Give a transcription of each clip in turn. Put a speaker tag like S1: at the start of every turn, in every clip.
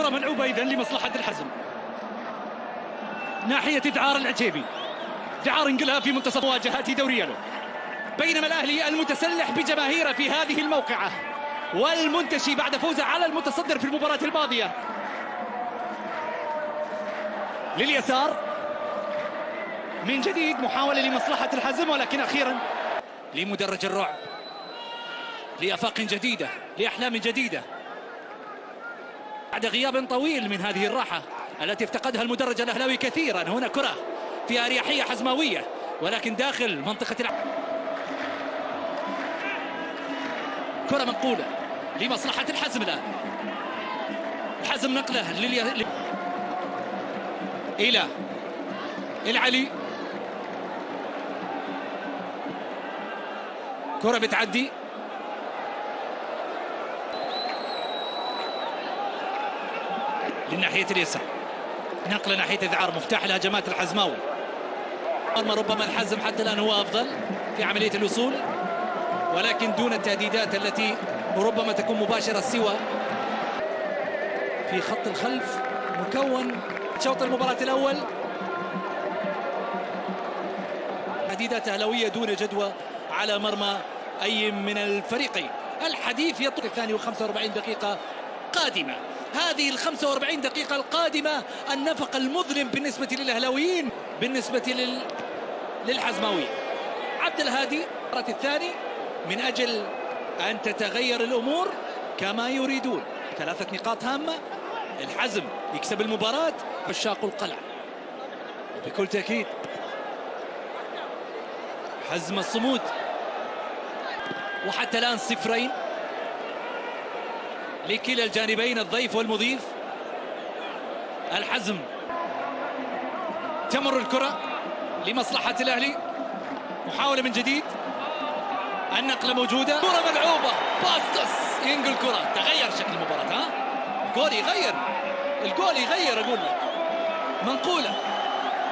S1: كرة ملعوبة إذن لمصلحة الحزم ناحية إذعار العتيبي. إذعار انقلها في منتصف مواجهات دورية له، بينما الأهلي المتسلح بجماهيره في هذه الموقعة والمنتشي بعد فوزه على المتصدر في المباراة الماضية. لليسار من جديد، محاولة لمصلحة الحزم، ولكن أخيرا لمدرج الرعب، لآفاق جديدة، لأحلام جديدة بعد غياب طويل من هذه الراحة التي افتقدها المدرج الأهلاوي كثيرا. هنا كرة فيها أريحية حزماوية، ولكن داخل منطقة كرة منقولة لمصلحة الحزم. الآن الحزم نقله إلى العلي، كرة بتعدي للناحية اليسار، نقل ناحية إذعار، مفتاح الهجمات الحزماوي. ربما الحزم حتى الآن هو أفضل في عملية الوصول، ولكن دون التهديدات التي ربما تكون مباشرة سوى في خط الخلف مكون شوط المباراة الأول. تهديدات أهلاوية دون جدوى على مرمى أي من الفريقين. الحديث يطول الثاني و45 دقيقة قادمة. هذه ال 45 دقيقة القادمة النفق المظلم بالنسبة للأهلاويين، بالنسبة للحزماوية. عبد الهادي المباراة الثاني من أجل أن تتغير الأمور كما يريدون. 3 نقاط هامة، الحزم يكسب المباراة، عشاق القلعة بكل تأكيد حزم الصمود. وحتى الآن 0 لكلا الجانبين، الضيف والمضيف. الحزم تمر الكرة لمصلحة الأهلي، محاولة من جديد، النقلة موجودة، كرة ملعوبة، باستس ينقل كرة. تغير شكل المباراة، ها؟ الجول يغير أقول لك. منقولة،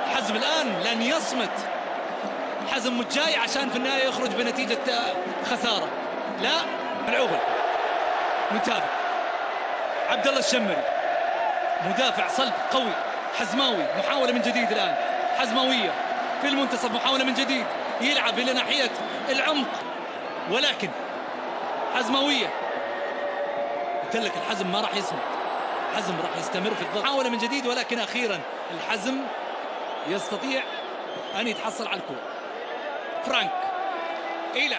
S1: الحزم الآن لن يصمت، الحزم متجاي عشان في النهاية يخرج بنتيجة خسارة. لا، ملعوبة، متابع عبد الله الشمري، مدافع صلب قوي حزماوي. محاولة من جديد الآن حزماوية في المنتصف، محاولة من جديد، يلعب إلى ناحية العمق، ولكن حزماوية. قلت لك الحزم ما راح يصمت، الحزم راح يستمر في الضغط. محاولة من جديد، ولكن أخيرا الحزم يستطيع أن يتحصل على الكرة. فرانك إلى